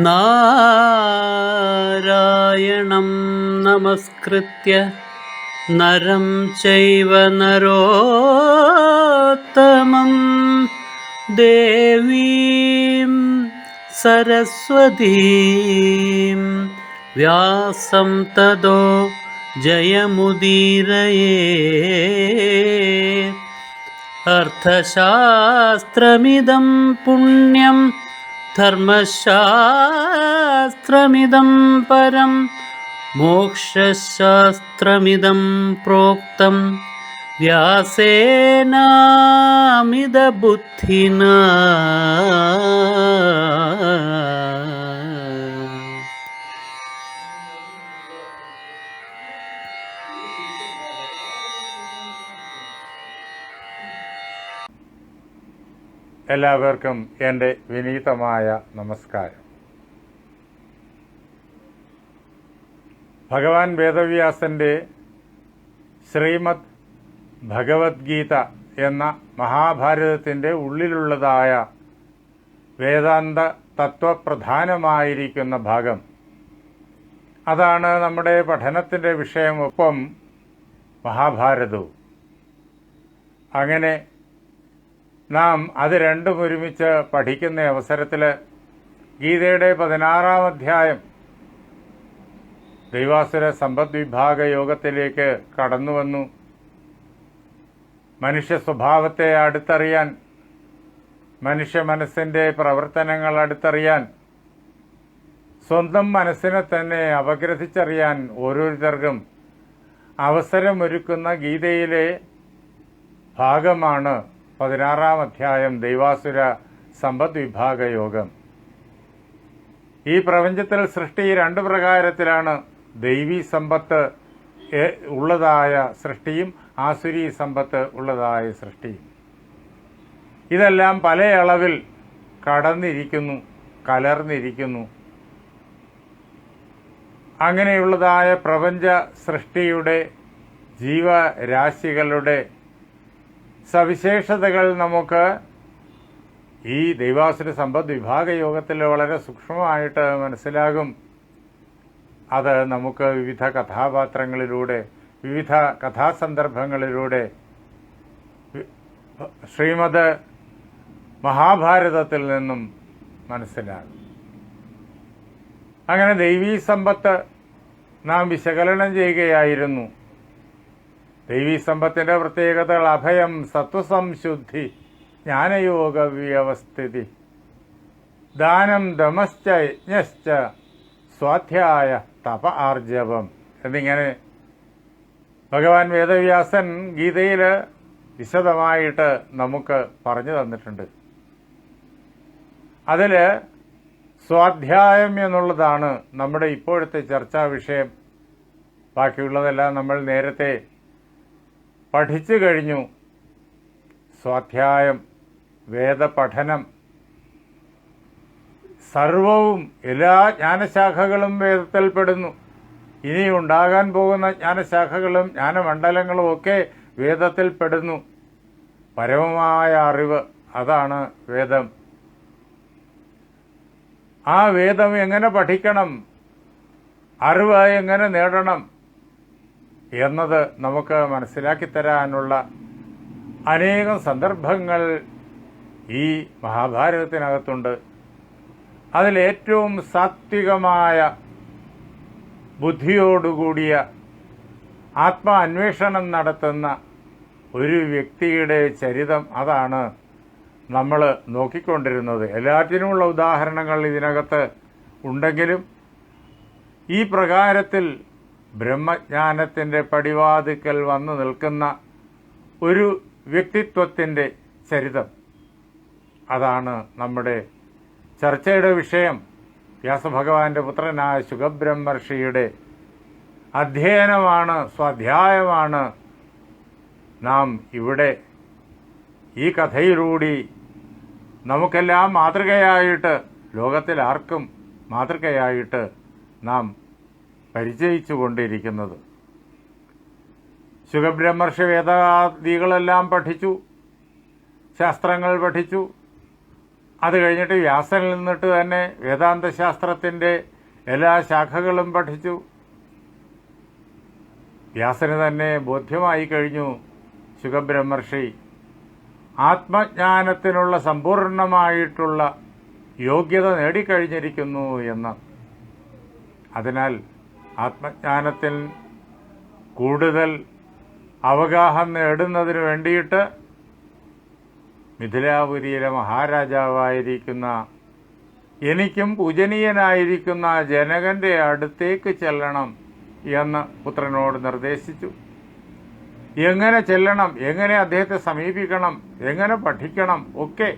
നാരായണം നമസ്കൃത്യ നരം ചൈവ നരോത്തമം ദേവീം സരസ്വതീം വ്യാസം തതോ ജയമുദീരയേ. അർത്ഥശാസ്ത്രമിദം പുണ്യം ധർമ്മശാസ്ത്രമിദം പരം മോക്ഷശാസ്ത്രമിദം പ്രോക്തം വ്യാസേനാമിതബുദ്ധിനാ. എല്ലാവർക്കും എൻ്റെ വിനീതമായ നമസ്കാരം. ഭഗവാൻ വേദവ്യാസൻ്റെ ശ്രീമദ് ഭഗവത്ഗീത എന്ന മഹാഭാരതത്തിൻ്റെ ഉള്ളിലുള്ളതായ വേദാന്ത തത്വപ്രധാനമായിരിക്കുന്ന ഭാഗം, അതാണ് നമ്മുടെ പഠനത്തിൻ്റെ വിഷയം. ഒപ്പം മഹാഭാരതവും. അങ്ങനെ നാം അത് രണ്ടും ഒരുമിച്ച് പഠിക്കുന്ന അവസരത്തിൽ ഗീതയുടെ 16-ാം അധ്യായം ദൈവാസുര സമ്പദ് വിഭാഗ യോഗത്തിലേക്ക് കടന്നു വന്നു. മനുഷ്യ സ്വഭാവത്തെ അടുത്തറിയാൻ, മനുഷ്യ മനസ്സിൻ്റെ പ്രവർത്തനങ്ങൾ അടുത്തറിയാൻ, സ്വന്തം മനസ്സിനെ തന്നെ അപഗ്രഥിച്ചറിയാൻ ഓരോരുത്തർക്കും അവസരമൊരുക്കുന്ന ഗീതയിലെ ഭാഗമാണ് 16-ാം അധ്യായം ദൈവാസുര സമ്പദ് വിഭാഗ യോഗം. ഈ പ്രപഞ്ചത്തിൽ സൃഷ്ടി രണ്ട് പ്രകാരത്തിലാണ്: ദൈവീ സമ്പത്ത് ഉള്ളതായ സൃഷ്ടിയും ആസുരീ സമ്പത്ത് ഉള്ളതായ സൃഷ്ടിയും. ഇതെല്ലാം പല അളവിൽ കടന്നിരിക്കുന്നു, കലർന്നിരിക്കുന്നു. അങ്ങനെയുള്ളതായ പ്രപഞ്ച സൃഷ്ടിയുടെ ജീവരാശികളുടെ സവിശേഷതകൾ നമുക്ക് ഈ ദൈവാസുര സമ്പദ് വിഭാഗ യോഗത്തിൽ വളരെ സൂക്ഷ്മമായിട്ട് മനസ്സിലാകും. അത് നമുക്ക് വിവിധ കഥാപാത്രങ്ങളിലൂടെ, വിവിധ കഥാസന്ദർഭങ്ങളിലൂടെ ശ്രീമദ് മഹാഭാരതത്തിൽ നിന്നും മനസ്സിലാകും. അങ്ങനെ ദൈവീ സമ്പത്ത് നാം വിശകലനം ചെയ്യുകയായിരുന്നു. ദൈവീ സമ്പത്തിൻ്റെ പ്രത്യേകതകൾ: അഭയം, സത്വസംശുദ്ധി, ജ്ഞാനയോഗ വ്യവസ്ഥിതി, ദാനം, ദമശ്ച യജ്ഞശ്ച, സ്വാധ്യായ, തപ ആർജവം എന്നിങ്ങനെ ഭഗവാൻ വേദവ്യാസൻ ഗീതയിൽ വിശദമായിട്ട് നമുക്ക് പറഞ്ഞു തന്നിട്ടുണ്ട്. അതിൽ സ്വാധ്യായം എന്നുള്ളതാണ് നമ്മുടെ ഇപ്പോഴത്തെ ചർച്ചാ വിഷയം. ബാക്കിയുള്ളതെല്ലാം നമ്മൾ നേരത്തെ പഠിച്ചു കഴിഞ്ഞു. സ്വാധ്യായം, വേദപഠനം, സർവവും, എല്ലാ ജ്ഞാനശാഖകളും വേദത്തിൽപ്പെടുന്നു. ഇനി ഉണ്ടാകാൻ പോകുന്ന ജ്ഞാനശാഖകളും ജ്ഞാനമണ്ഡലങ്ങളും ഒക്കെ വേദത്തിൽപ്പെടുന്നു. പരമമായ അറിവ്, അതാണ് വേദം. ആ വേദം എങ്ങനെ പഠിക്കണം, അറിവ് എങ്ങനെ നേടണം എന്നത് നമുക്ക് മനസ്സിലാക്കി തരാനുള്ള അനേകം സന്ദർഭങ്ങൾ ഈ മഹാഭാരതത്തിനകത്തുണ്ട്. അതിലേറ്റവും സാത്വികമായ ബുദ്ധിയോടുകൂടിയ ആത്മാന്വേഷണം നടത്തുന്ന ഒരു വ്യക്തിയുടെ ചരിതം, അതാണ് നമ്മൾ നോക്കിക്കൊണ്ടിരുന്നത്. എല്ലാറ്റിനുമുള്ള ഉദാഹരണങ്ങൾ ഇതിനകത്ത് ഉണ്ടെങ്കിലും ഈ പ്രകാരത്തിൽ ബ്രഹ്മജ്ഞാനത്തിൻ്റെ പടിവാതിക്കൽ വന്നു നിൽക്കുന്ന ഒരു വ്യക്തിത്വത്തിൻ്റെ ചരിതം, അതാണ് നമ്മുടെ ചർച്ചയുടെ വിഷയം. വ്യാസഭഗവാന്റെ പുത്രനായ ശുകബ്രഹ്മർഷിയുടെ അധ്യയനമാണ്, സ്വാധ്യായമാണ് നാം ഇവിടെ ഈ കഥയിലൂടെ നമുക്കെല്ലാം മാതൃകയായിട്ട്, ലോകത്തിൽ ആർക്കും മാതൃകയായിട്ട് നാം പരിചയിച്ചു കൊണ്ടിരിക്കുന്നത്. ശുകബ്രഹ്മർഷി വേദാദികളെല്ലാം പഠിച്ചു, ശാസ്ത്രങ്ങൾ പഠിച്ചു. അത് കഴിഞ്ഞിട്ട് വ്യാസനിൽ നിന്നിട്ട് തന്നെ വേദാന്തശാസ്ത്രത്തിൻ്റെ എല്ലാ ശാഖകളും പഠിച്ചു. വ്യാസന് തന്നെ ബോധ്യമായി കഴിഞ്ഞു ശുകബ്രഹ്മർഷി ആത്മജ്ഞാനത്തിനുള്ള സമ്പൂർണമായിട്ടുള്ള യോഗ്യത നേടിക്കഴിഞ്ഞിരിക്കുന്നു എന്ന്. അതിനാൽ ആത്മജ്ഞാനത്തിൽ കൂടുതൽ അവഗാഹം നേടുന്നതിന് വേണ്ടിയിട്ട് മിഥിലാപുരിയിലെ മഹാരാജാവായിരിക്കുന്ന എനിക്കും പൂജനീയനായിരിക്കുന്ന ജനകന്റെ അടുത്തേക്ക് ചെല്ലണം എന്ന് പുത്രനോട് നിർദ്ദേശിച്ചു. എങ്ങനെ ചെല്ലണം, എങ്ങനെ അദ്ദേഹത്തെ സമീപിക്കണം, എങ്ങനെ പഠിക്കണം ഒക്കെ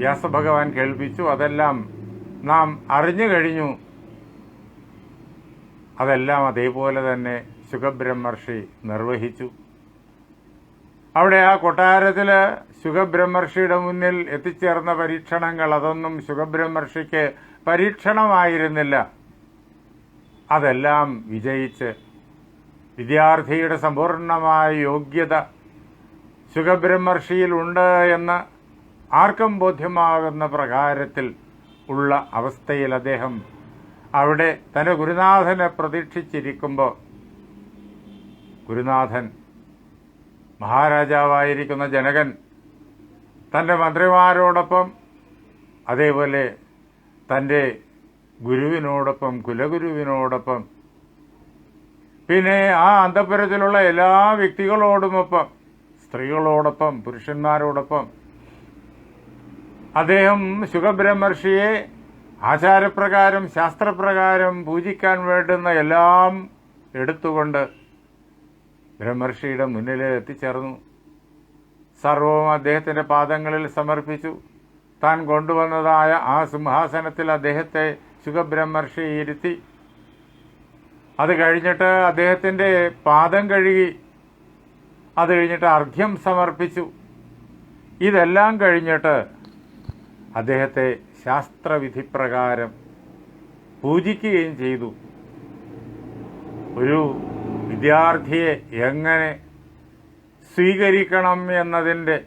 വ്യാസഭഗവാൻ കേൾപ്പിച്ചു. അതെല്ലാം നാം അറിഞ്ഞു കഴിഞ്ഞു. അതെല്ലാം അതേപോലെ തന്നെ ശുകബ്രഹ്മർഷി നിർവഹിച്ചു. അവിടെ ആ കൊട്ടാരത്തിൽ ശുകബ്രഹ്മർഷിയുടെ മുന്നിൽ എത്തിച്ചേർന്ന പരീക്ഷണങ്ങൾ അതൊന്നും ശുകബ്രഹ്മർഷിക്ക് പരീക്ഷണമായിരുന്നില്ല. അതെല്ലാം വിജയിച്ച് വിദ്യാർത്ഥിയുടെ സമ്പൂർണമായ യോഗ്യത ശുകബ്രഹ്മർഷിയിലുണ്ട് എന്ന് ആർക്കും ബോധ്യമാകുന്ന പ്രകാരത്തിൽ ഉള്ള അവസ്ഥയിൽ അദ്ദേഹം അവിടെ തൻ്റെ ഗുരുനാഥനെ പ്രതീക്ഷിച്ചിരിക്കുമ്പോൾ ഗുരുനാഥൻ മഹാരാജാവായിരിക്കുന്ന ജനകൻ തൻ്റെ മന്ത്രിമാരോടൊപ്പം അതേപോലെ തൻ്റെ ഗുരുവിനോടൊപ്പം കുലഗുരുവിനോടൊപ്പം പിന്നെ ആ അന്തഃപുരത്തിലുള്ള എല്ലാ വ്യക്തികളോടുമൊപ്പം സ്ത്രീകളോടൊപ്പം പുരുഷന്മാരോടൊപ്പം അദ്ദേഹം ശുകബ്രഹ്മർഷിയെ ആചാരപ്രകാരം ശാസ്ത്രപ്രകാരം പൂജിക്കാൻ വേണ്ടുന്ന എല്ലാം എടുത്തുകൊണ്ട് ബ്രഹ്മർഷിയുടെ മുന്നിൽ എത്തിച്ചേർന്നു. സർവവും അദ്ദേഹത്തിൻ്റെ പാദങ്ങളിൽ സമർപ്പിച്ചു. താൻ കൊണ്ടുവന്നതായ ആ സിംഹാസനത്തിൽ അദ്ദേഹത്തെ ശുകബ്രഹ്മർഷി ഇരുത്തി. അത് കഴിഞ്ഞിട്ട് അദ്ദേഹത്തിൻ്റെ പാദം കഴുകി. അത് കഴിഞ്ഞിട്ട് അർഘ്യം സമർപ്പിച്ചു. ഇതെല്ലാം കഴിഞ്ഞിട്ട് അദ്ദേഹത്തെ ശാസ്ത്രവിധിപ്രകാരം പൂജിക്കുകയും ചെയ്തു. ഒരു വിദ്യാർത്ഥിയെ എങ്ങനെ സ്വീകരിക്കണം എന്നതിൻ്റെ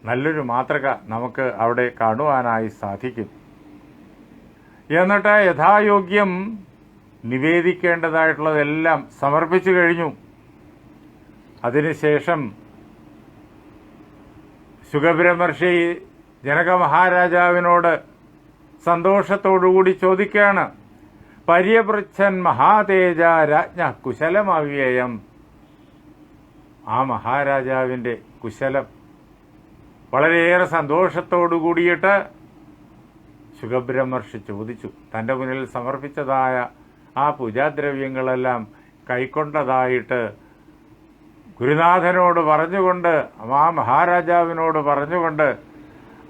നല്ലൊരു മാതൃക നമുക്ക് അവിടെ കാണുവാനായി സാധിക്കും. എന്നിട്ട് യഥായോഗ്യം നിവേദിക്കേണ്ടതായിട്ടുള്ളതെല്ലാം സമർപ്പിച്ചു കഴിഞ്ഞു. അതിനുശേഷം ശുകബ്രഹ്മർഷി ജനക മഹാരാജാവിനോട് സന്തോഷത്തോടുകൂടി ചോദിക്കുകയാണ്, പര്യപൃച്ഛൻ മഹാതേജ രാജ്ഞ കുശലമവ്യയം. ആ മഹാരാജാവിൻ്റെ കുശലം വളരെയേറെ സന്തോഷത്തോടു കൂടിയിട്ട് ശുകബ്രഹ്മർഷി ചോദിച്ചു. തൻ്റെ മുന്നിൽ സമർപ്പിച്ചതായ ആ പൂജാദ്രവ്യങ്ങളെല്ലാം കൈക്കൊണ്ടതായിട്ട് ഗുരുനാഥനോട് പറഞ്ഞുകൊണ്ട് ആ മഹാരാജാവിനോട് പറഞ്ഞുകൊണ്ട്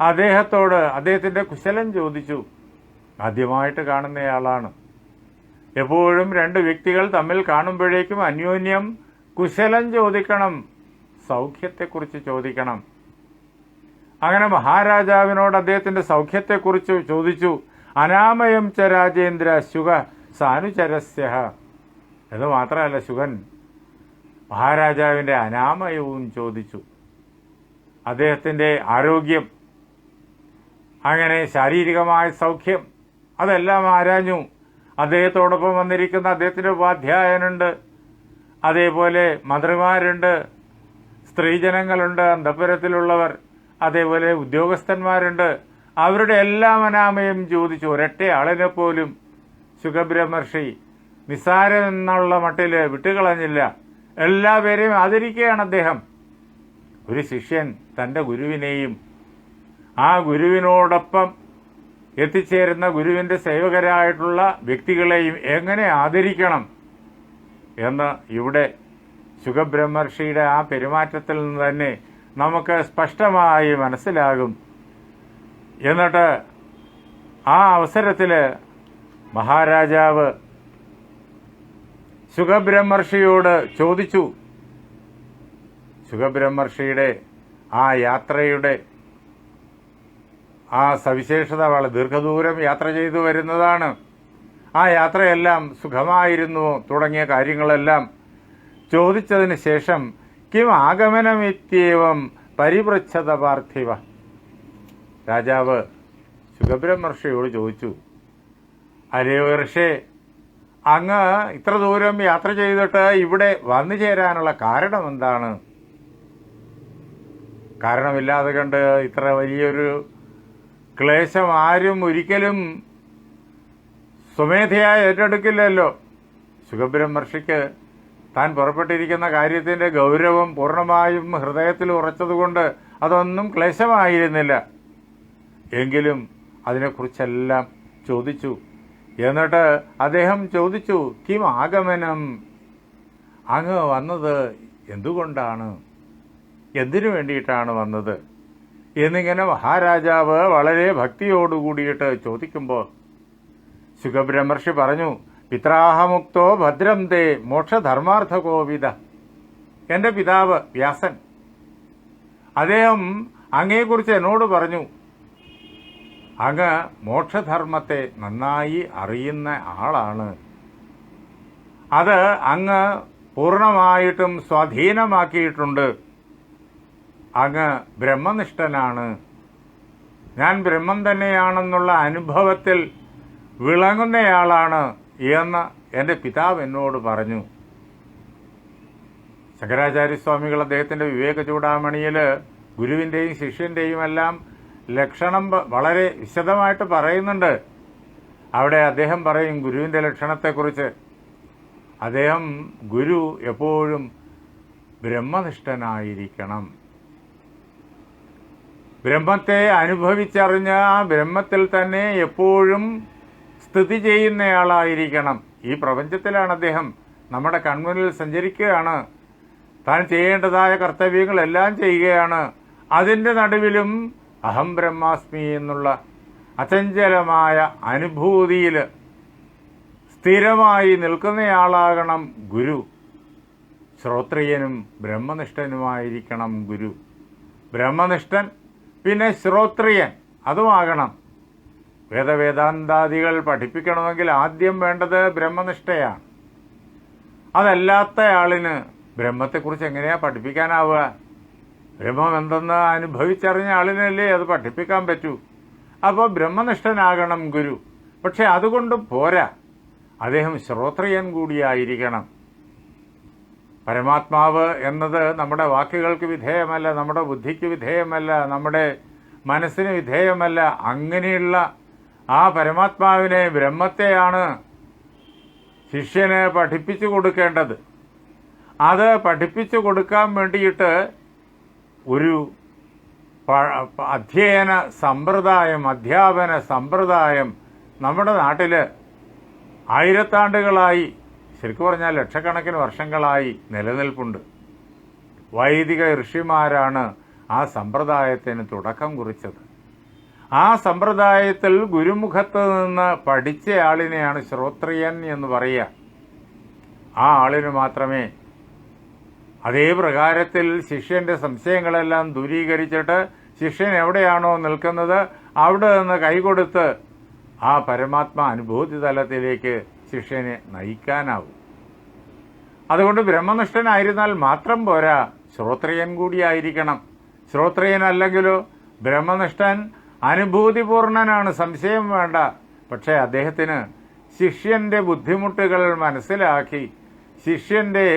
അദ്ദേഹത്തിൻ്റെ കുശലം ചോദിച്ചു. ആദ്യമായിട്ട് കാണുന്നയാളാണ്. എപ്പോഴും രണ്ട് വ്യക്തികൾ തമ്മിൽ കാണുമ്പോഴേക്കും അന്യോന്യം കുശലം ചോദിക്കണം, സൗഖ്യത്തെക്കുറിച്ച് ചോദിക്കണം. അങ്ങനെ മഹാരാജാവിനോട് അദ്ദേഹത്തിൻ്റെ സൗഖ്യത്തെക്കുറിച്ച് ചോദിച്ചു. അനാമയം ച രാജേന്ദ്ര ശുക സാനുചരസ്യ. ഇത് മാത്രമല്ല, ശുകൻ മഹാരാജാവിൻ്റെ അനാമയവും ചോദിച്ചു. അദ്ദേഹത്തിൻ്റെ ആരോഗ്യം, അങ്ങനെ ശാരീരികമായ സൗഖ്യം അതെല്ലാം ആരാഞ്ഞു. അദ്ദേഹത്തോടൊപ്പം വന്നിരിക്കുന്ന അദ്ദേഹത്തിൻ്റെ ഉപാധ്യായനുണ്ട്, അതേപോലെ മന്ത്രിമാരുണ്ട്, സ്ത്രീജനങ്ങളുണ്ട്, അന്തഃപുരത്തിലുള്ളവർ, അതേപോലെ ഉദ്യോഗസ്ഥന്മാരുണ്ട്. അവരുടെ എല്ലാം അനാമയം ചോദിച്ചു. ഒരൊറ്റ ആളിനെ പോലും ശുകബ്രഹ്മർഷി നിസ്സാരം എന്നുള്ള മട്ടിൽ വിട്ടുകളഞ്ഞില്ല. എല്ലാവരെയും ആദരിക്കുകയാണ് അദ്ദേഹം. ഒരു ശിഷ്യൻ തൻ്റെ ഗുരുവിനെയും ആ ഗുരുവിനോടൊപ്പം എത്തിച്ചേരുന്ന ഗുരുവിൻ്റെ സേവകരായിട്ടുള്ള വ്യക്തികളെയും എങ്ങനെ ആദരിക്കണം എന്ന് ഇവിടെ ശുകബ്രഹ്മർഷിയുടെ ആ പെരുമാറ്റത്തിൽ നിന്ന് തന്നെ നമുക്ക് സ്പഷ്ടമായി മനസ്സിലാകും. എന്നിട്ട് ആ അവസരത്തിൽ മഹാരാജാവ് ശുകബ്രഹ്മർഷിയോട് ചോദിച്ചു. ശുകബ്രഹ്മർഷിയുടെ ആ യാത്രയുടെ ആ സവിശേഷത വളരെ ദീർഘദൂരം യാത്ര ചെയ്തു വരുന്നതാണ്. ആ യാത്രയെല്ലാം സുഖമായിരുന്നുവോ തുടങ്ങിയ കാര്യങ്ങളെല്ലാം ചോദിച്ചതിന് ശേഷം കിം ആഗമനമിത്യേവം പരിപൃച്ഛത പാർത്ഥിവ. രാജാവ് ശുകബ്രഹ്മർഷിയോട് ചോദിച്ചു, അല്ലയോ ഋഷേ, അങ്ങ് ഇത്ര ദൂരം യാത്ര ചെയ്തിട്ട് ഇവിടെ വന്നു ചേരാനുള്ള കാരണം എന്താണ്? കാരണമില്ലാതെ കണ്ട് ഇത്ര വലിയൊരു ക്ലേശം ആരും ഒരിക്കലും സ്വമേധയായി ഏറ്റെടുക്കില്ലല്ലോ. ശുകബ്രഹ്മർഷിക്ക് താൻ പുറപ്പെട്ടിരിക്കുന്ന കാര്യത്തിൻ്റെ ഗൗരവം പൂർണ്ണമായും ഹൃദയത്തിൽ ഉറച്ചതുകൊണ്ട് അതൊന്നും ക്ലേശമായിരുന്നില്ല. എങ്കിലും അതിനെക്കുറിച്ചെല്ലാം ചോദിച്ചു. എന്നിട്ട് അദ്ദേഹം ചോദിച്ചു, കിം ആഗമനം, അങ്ങ് വന്നത് എന്തുകൊണ്ടാണ്, എന്തിനു വേണ്ടിയിട്ടാണ് വന്നത് എന്നിങ്ങനെ മഹാരാജാവ് വളരെ ഭക്തിയോടുകൂടിയിട്ട് ചോദിക്കുമ്പോൾ ശുകബ്രഹ്മർഷി പറഞ്ഞു, പിത്രാഹമുക്തോ ഭദ്രം തേ മോക്ഷധർമാർത്ഥകോവിദ. എൻ്റെ പിതാവ് വ്യാസൻ, അദ്ദേഹം അങ്ങയെക്കുറിച്ച് എന്നോട് പറഞ്ഞു, അങ്ങ് മോക്ഷധർമ്മത്തെ നന്നായി അറിയുന്ന ആളാണ്. അത് അങ്ങ് പൂർണ്ണമായിട്ടും സ്വാധീനമാക്കിയിട്ടുണ്ട്. അങ്ങ് ബ്രഹ്മനിഷ്ഠനാണ്. ഞാൻ ബ്രഹ്മം തന്നെയാണെന്നുള്ള അനുഭവത്തിൽ വിളങ്ങുന്നയാളാണ് എന്ന് എൻ്റെ പിതാവ് എന്നോട് പറഞ്ഞു. ശങ്കരാചാര്യസ്വാമികൾ അദ്ദേഹത്തിൻ്റെ വിവേക ചൂടാമണിയിൽ ഗുരുവിൻ്റെയും ശിഷ്യൻ്റെയും എല്ലാം ലക്ഷണം വളരെ വിശദമായിട്ട് പറയുന്നുണ്ട്. അവിടെ അദ്ദേഹം പറയും ഗുരുവിൻ്റെ ലക്ഷണത്തെക്കുറിച്ച്. ഗുരു എപ്പോഴും ബ്രഹ്മനിഷ്ഠനായിരിക്കണം. ബ്രഹ്മത്തെ അനുഭവിച്ചറിഞ്ഞ ആ ബ്രഹ്മത്തിൽ തന്നെ എപ്പോഴും സ്ഥിതി ചെയ്യുന്നയാളായിരിക്കണം. ഈ പ്രപഞ്ചത്തിലാണ് അദ്ദേഹം, നമ്മുടെ കൺമുന്നിൽ സഞ്ചരിക്കുകയാണ്. താൻ ചെയ്യേണ്ടതായ കർത്തവ്യങ്ങളെല്ലാം ചെയ്യുകയാണ്. അതിൻ്റെ നടുവിലും അഹം ബ്രഹ്മാസ്മി എന്നുള്ള അചഞ്ചലമായ അനുഭൂതിയിൽ സ്ഥിരമായി നിൽക്കുന്നയാളാകണം ഗുരു. ശ്രോത്രിയനും ബ്രഹ്മനിഷ്ഠനുമായിരിക്കണം ഗുരു. ബ്രഹ്മനിഷ്ഠൻ പിന്നെ ശ്രോത്രിയൻ അതുമാകണം. വേദവേദാന്താദികൾ പഠിപ്പിക്കണമെങ്കിൽ ആദ്യം വേണ്ടത് ബ്രഹ്മനിഷ്ഠയാണ്. അതല്ലാത്തയാളിന് ബ്രഹ്മത്തെക്കുറിച്ച് എങ്ങനെയാണ് പഠിപ്പിക്കാനാവുക? ബ്രഹ്മം എന്തെന്ന് അനുഭവിച്ചറിഞ്ഞ ആളിനല്ലേ അത് പഠിപ്പിക്കാൻ പറ്റൂ. അപ്പോൾ ബ്രഹ്മനിഷ്ഠനാകണം ഗുരു. പക്ഷെ അതുകൊണ്ട് പോരാ, അദ്ദേഹം ശ്രോത്രിയൻ കൂടിയായിരിക്കണം. പരമാത്മാവ് എന്നത് നമ്മുടെ വാക്കുകൾക്ക് വിധേയമല്ല, നമ്മുടെ ബുദ്ധിക്ക് വിധേയമല്ല, നമ്മുടെ മനസ്സിന് വിധേയമല്ല. അങ്ങനെയുള്ള ആ പരമാത്മാവിനെ, ബ്രഹ്മത്തെയാണ് ശിഷ്യന് പഠിപ്പിച്ചു കൊടുക്കേണ്ടത്. അത് പഠിപ്പിച്ചു കൊടുക്കാൻ വേണ്ടിയിട്ട് ഒരു അധ്യയന സമ്പ്രദായം, അധ്യാപന സമ്പ്രദായം നമ്മുടെ നാട്ടിൽ ആയിരത്താണ്ടുകളായി, ശരിക്കും പറഞ്ഞാൽ ലക്ഷക്കണക്കിന് വർഷങ്ങളായി നിലനിൽപ്പുണ്ട്. വൈദിക ഋഷിമാരാണ് ആ സമ്പ്രദായത്തിന് തുടക്കം കുറിച്ചത്. ആ സമ്പ്രദായത്തിൽ ഗുരുമുഖത്ത് നിന്ന് പഠിച്ചയാളിനെയാണ് ശ്രോത്രിയൻ എന്ന് പറയുക. ആ ആളിന് മാത്രമേ അതേ പ്രകാരത്തിൽ ശിഷ്യന്റെ സംശയങ്ങളെല്ലാം ദൂരീകരിച്ചിട്ട് ശിഷ്യൻ എവിടെയാണോ നിൽക്കുന്നത് അവിടെ നിന്ന് കൈകൊടുത്ത് ആ പരമാത്മ അനുഭൂതി തലത്തിലേക്ക് ശിഷ്യനെ നയിക്കാനാവും. അതുകൊണ്ട് ബ്രഹ്മനിഷ്ഠനായിരുന്നാൽ മാത്രം പോരാ, ശ്രോത്രിയൻ കൂടിയായിരിക്കണം. ശ്രോത്രിയനല്ലെങ്കിലോ ബ്രഹ്മനിഷ്ഠൻ അനുഭൂതിപൂർണനാണ്, സംശയം വേണ്ട. പക്ഷേ അദ്ദേഹത്തിന് ശിഷ്യന്റെ ബുദ്ധിമുട്ടുകൾ മനസ്സിലാക്കി, ശിഷ്യന്റെ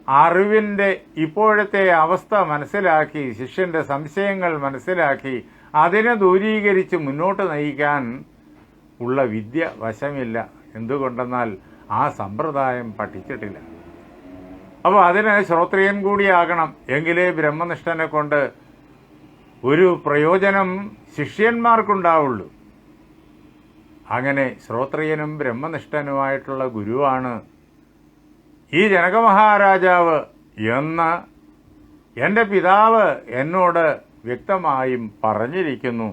അറിവിൻ്റെ ഇപ്പോഴത്തെ അവസ്ഥ മനസ്സിലാക്കി, ശിഷ്യന്റെ സംശയങ്ങൾ മനസ്സിലാക്കി അതിനെ ദൂരീകരിച്ച് മുന്നോട്ട് നയിക്കാൻ ഉള്ള വിദ്യ വശമില്ല. എന്തുകൊണ്ടെന്നാൽ ആ സമ്പ്രദായം പഠിച്ചിട്ടില്ല. അപ്പോൾ അതിന് ശ്രോത്രിയൻ കൂടിയാകണം. എങ്കിലേ ബ്രഹ്മനിഷ്ഠനെ കൊണ്ട് ഒരു പ്രയോജനം ശിഷ്യന്മാർക്കുണ്ടാവുള്ളൂ. അങ്ങനെ ശ്രോത്രിയനും ബ്രഹ്മനിഷ്ഠനുമായിട്ടുള്ള ഗുരുവാണ് ഈ ജനകമഹാരാജാവ് എന്ന് എൻ്റെ പിതാവ് എന്നോട് വ്യക്തമായും പറഞ്ഞിരിക്കുന്നു.